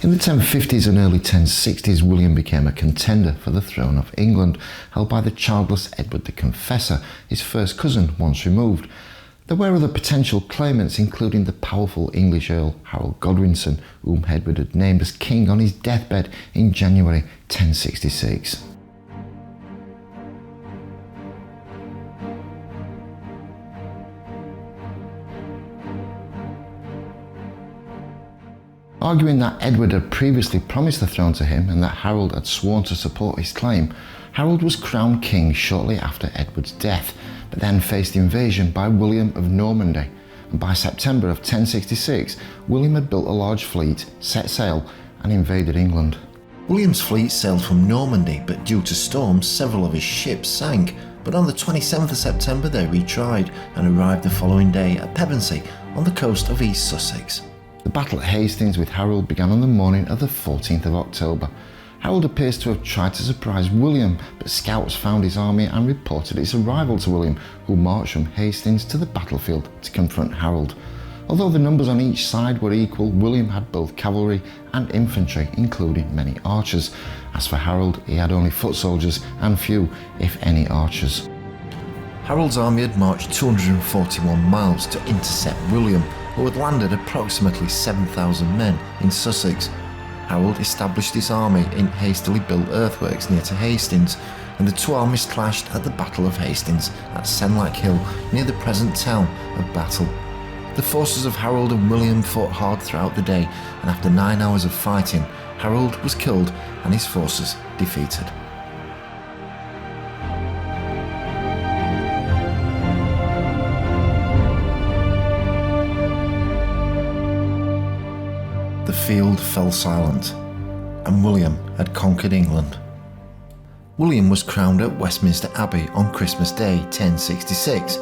In the 1050s and early 1060s, William became a contender for the throne of England, held by the childless Edward the Confessor, his first cousin once removed. There were other potential claimants, including the powerful English Earl Harold Godwinson, whom Edward had named as king on his deathbed in January 1066. Arguing that Edward had previously promised the throne to him and that Harold had sworn to support his claim, Harold was crowned king shortly after Edward's death, but then faced invasion by William of Normandy, and by September of 1066, William had built a large fleet, set sail, and invaded England. William's fleet sailed from Normandy, but due to storms, several of his ships sank, but on the 27th of September they retried and arrived the following day at Pevensey on the coast of East Sussex. The battle at Hastings with Harold began on the morning of the 14th of October. Harold appears to have tried to surprise William, but scouts found his army and reported its arrival to William, who marched from Hastings to the battlefield to confront Harold. Although the numbers on each side were equal, William had both cavalry and infantry, including many archers. As for Harold, he had only foot soldiers and few, if any, archers. Harold's army had marched 241 miles to intercept William, who had landed approximately 7,000 men in Sussex. Harold established his army in hastily built earthworks near to Hastings, and the two armies clashed at the Battle of Hastings at Senlac Hill near the present town of Battle. The forces of Harold and William fought hard throughout the day, and after 9 hours of fighting, Harold was killed and his forces defeated. The field fell silent, and William had conquered England. William was crowned at Westminster Abbey on Christmas Day 1066.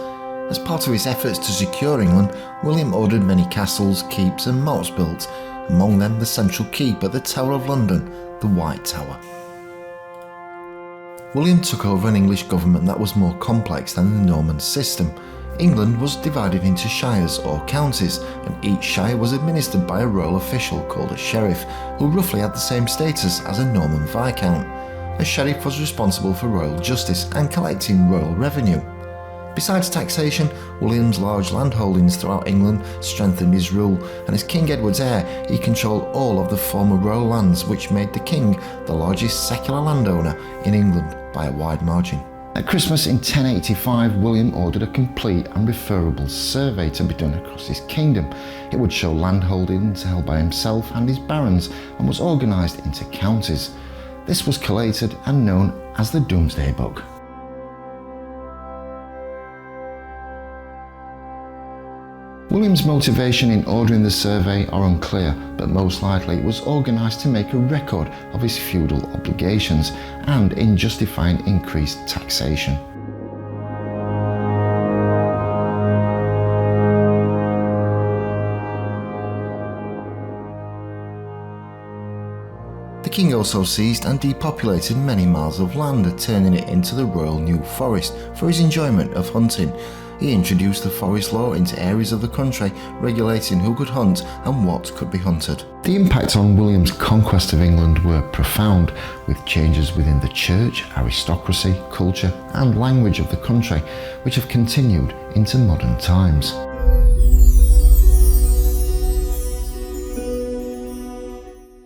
As part of his efforts to secure England, William ordered many castles, keeps and moats built, among them the central keep at the Tower of London, the White Tower. William took over an English government that was more complex than the Norman system. England was divided into shires or counties, and each shire was administered by a royal official called a sheriff, who roughly had the same status as a Norman viscount. A sheriff was responsible for royal justice and collecting royal revenue. Besides taxation, William's large landholdings throughout England strengthened his rule, and as King Edward's heir, he controlled all of the former royal lands, which made the king the largest secular landowner in England by a wide margin. At Christmas in 1085, William ordered a complete and referable survey to be done across his kingdom. It would show landholdings held by himself and his barons and was organised into counties. This was collated and known as the Domesday Book. William's motivation in ordering the survey are unclear, but most likely it was organised to make a record of his feudal obligations and in justifying increased taxation. The king also seized and depopulated many miles of land, turning it into the Royal New Forest for his enjoyment of hunting. He introduced the forest law into areas of the country, regulating who could hunt and what could be hunted. The impact on William's conquest of England were profound, with changes within the church, aristocracy, culture and language of the country, which have continued into modern times.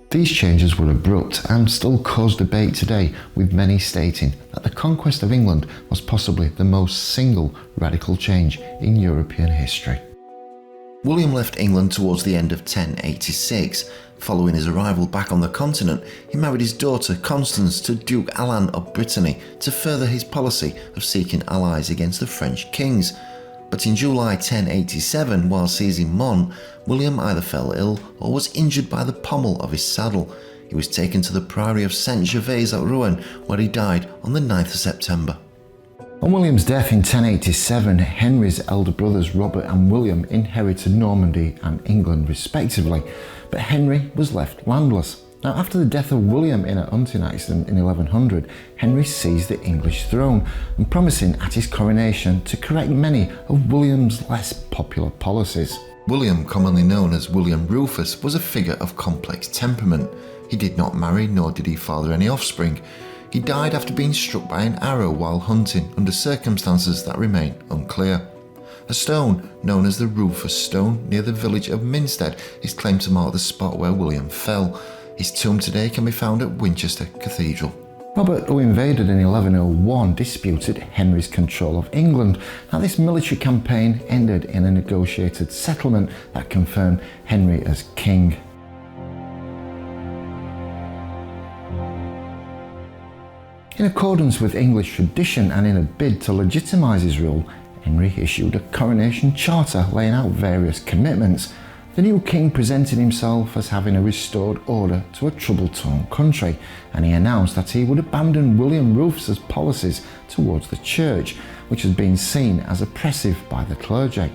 These changes were abrupt and still cause debate today, with many stating that the conquest of England was possibly the most single radical change in European history. William left England towards the end of 1086. Following his arrival back on the continent, he married his daughter Constance to Duke Alan of Brittany to further his policy of seeking allies against the French kings. But in July 1087, while seizing Mont, William either fell ill or was injured by the pommel of his saddle. He was taken to the priory of Saint-Gervais at Rouen, where he died on the 9th of September. On William's death in 1087, Henry's elder brothers Robert and William inherited Normandy and England respectively, but Henry was left landless. Now, after the death of William in a hunting accident in 1100, Henry seized the English throne and promising at his coronation to correct many of William's less popular policies. William, commonly known as William Rufus, was a figure of complex temperament. He did not marry, nor did he father any offspring. He died after being struck by an arrow while hunting under circumstances that remain unclear. A stone, known as the Rufus Stone, near the village of Minstead, is claimed to mark the spot where William fell. His tomb today can be found at Winchester Cathedral. Robert, who invaded in 1101, disputed Henry's control of England. Now, this military campaign ended in a negotiated settlement that confirmed Henry as king. In accordance with English tradition and in a bid to legitimise his rule, Henry issued a coronation charter laying out various commitments. The new king presented himself as having a restored order to a trouble-torn country, and he announced that he would abandon William Rufus's policies towards the church, which had been seen as oppressive by the clergy.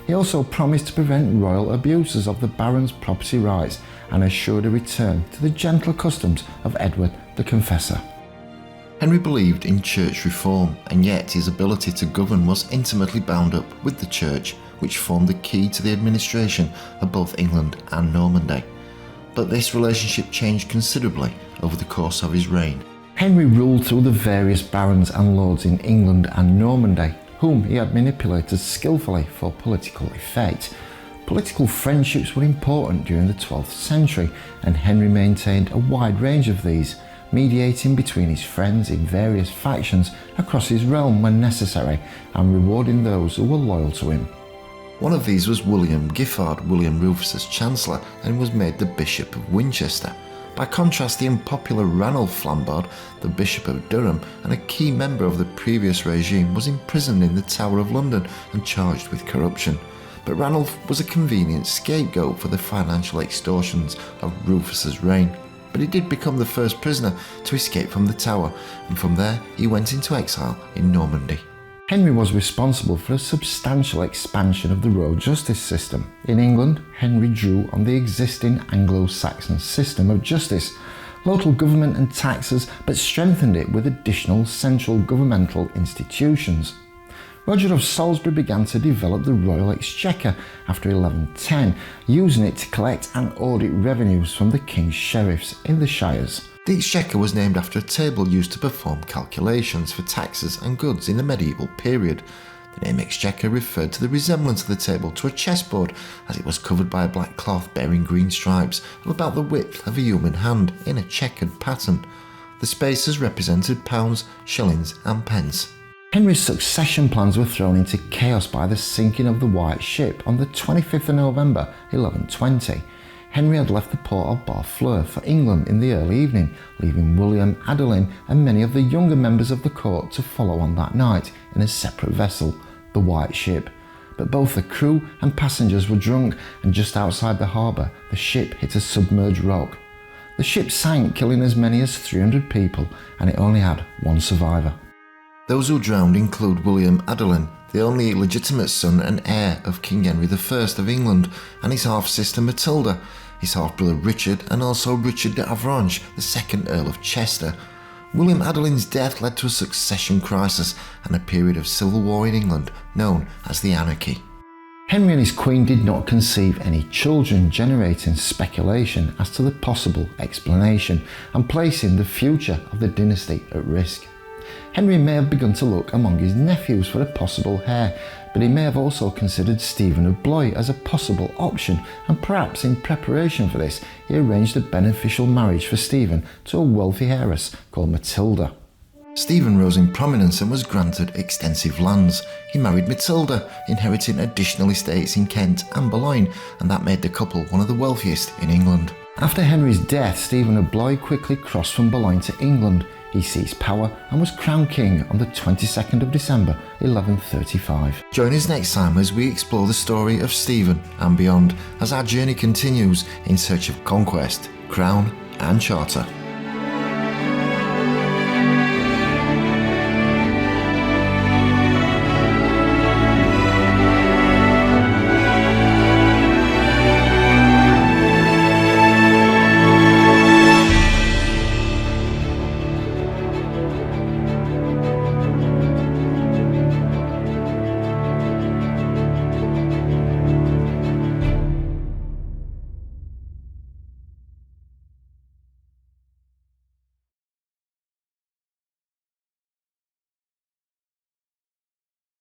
He also promised to prevent royal abuses of the barons' property rights and assured a return to the gentler customs of Edward the Confessor. Henry believed in church reform, and yet his ability to govern was intimately bound up with the church, which formed the key to the administration of both England and Normandy. But this relationship changed considerably over the course of his reign. Henry ruled through the various barons and lords in England and Normandy, whom he had manipulated skillfully for political effect. Political friendships were important during the 12th century, and Henry maintained a wide range of these, mediating between his friends in various factions across his realm when necessary, and rewarding those who were loyal to him. One of these was William Giffard, William Rufus's Chancellor, and was made the Bishop of Winchester. By contrast, the unpopular Ranulph Flambard, the Bishop of Durham, and a key member of the previous regime, was imprisoned in the Tower of London and charged with corruption. But Ranulph was a convenient scapegoat for the financial extortions of Rufus's reign. But he did become the first prisoner to escape from the Tower, and from there he went into exile in Normandy. Henry was responsible for a substantial expansion of the royal justice system. In England, Henry drew on the existing Anglo-Saxon system of justice, local government and taxes, but strengthened it with additional central governmental institutions. Roger of Salisbury began to develop the Royal Exchequer after 1110, using it to collect and audit revenues from the king's sheriffs in the shires. The Exchequer was named after a table used to perform calculations for taxes and goods in the medieval period. The name Exchequer referred to the resemblance of the table to a chessboard, as it was covered by a black cloth bearing green stripes of about the width of a human hand in a checkered pattern. The spaces represented pounds, shillings and pence. Henry's succession plans were thrown into chaos by the sinking of the White Ship on the 25th of November 1120. Henry had left the port of Barfleur for England in the early evening, leaving William, Adeline and many of the younger members of the court to follow on that night in a separate vessel, the White Ship. But both the crew and passengers were drunk, and just outside the harbour, the ship hit a submerged rock. The ship sank, killing as many as 300 people, and it only had one survivor. Those who drowned include William Adeline, the only legitimate son and heir of King Henry I of England, and his half-sister Matilda, his half-brother Richard, and also Richard de Avranches, the second Earl of Chester. William Adeline's death led to a succession crisis and a period of civil war in England known as the Anarchy. Henry and his queen did not conceive any children, generating speculation as to the possible explanation and placing the future of the dynasty at risk. Henry may have begun to look among his nephews for a possible heir, but he may have also considered Stephen of Blois as a possible option, and perhaps in preparation for this he arranged a beneficial marriage for Stephen to a wealthy heiress called Matilda. Stephen rose in prominence and was granted extensive lands. He married Matilda, inheriting additional estates in Kent and Boulogne, and that made the couple one of the wealthiest in England. After Henry's death, Stephen of Blois quickly crossed from Boulogne to England. He seized power and was crowned king on the 22nd of December 1135. Join us next time as we explore the story of Stephen and beyond, as our journey continues in search of conquest, crown and charter.